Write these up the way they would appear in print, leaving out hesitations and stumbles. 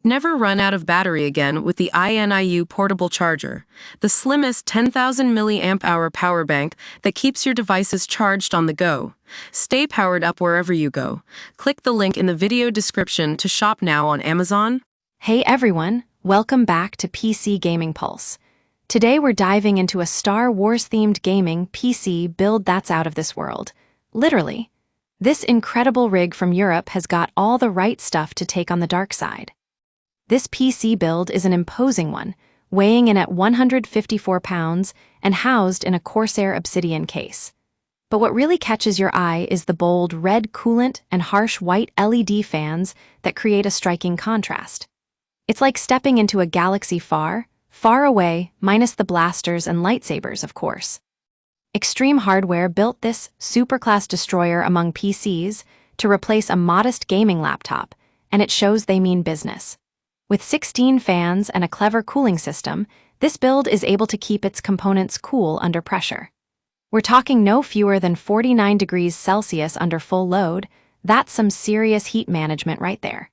Never run out of battery again with the INIU portable charger, the slimmest 10,000 mAh power bank that keeps your devices charged on the go. Stay powered up wherever you go. Click the link in the video description to shop now on Amazon. Hey everyone, welcome back to PC Gaming Pulse. Today we're diving into a Star Wars-themed gaming PC build that's out of this world. Literally. This incredible rig from Europe has got all the right stuff to take on the dark side. This PC build is an imposing one, weighing in at 154 pounds and housed in a Corsair obsidian case. But what really catches your eye is the bold red coolant and harsh white LED fans that create a striking contrast. It's like stepping into a galaxy far, far away, minus the blasters and lightsabers, of course. Extreme Hardware built this superclass destroyer among PCs to replace a modest gaming laptop, and it shows they mean business. With 16 fans and a clever cooling system, this build is able to keep its components cool under pressure. We're talking no fewer than 49 degrees Celsius under full load. That's some serious heat management right there.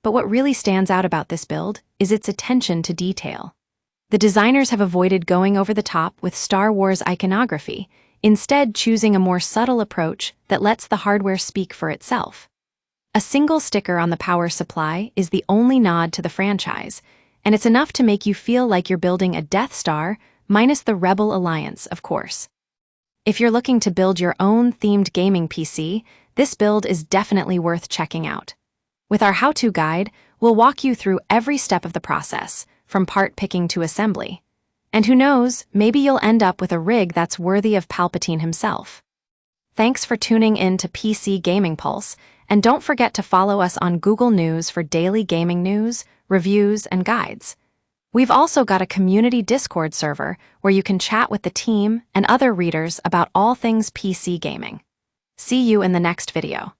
But what really stands out about this build is its attention to detail. The designers have avoided going over the top with Star Wars iconography, instead choosing a more subtle approach that lets the hardware speak for itself. A single sticker on the power supply is the only nod to the franchise, and it's enough to make you feel like you're building a Death Star, minus the Rebel Alliance, of course. If you're looking to build your own themed gaming PC, this build is definitely worth checking out. With our how-to guide, we'll walk you through every step of the process, from part picking to assembly. And who knows, maybe you'll end up with a rig that's worthy of Palpatine himself. Thanks for tuning in to PC Gaming Pulse, and don't forget to follow us on Google News for daily gaming news, reviews, and guides. We've also got a community Discord server where you can chat with the team and other readers about all things PC gaming. See you in the next video.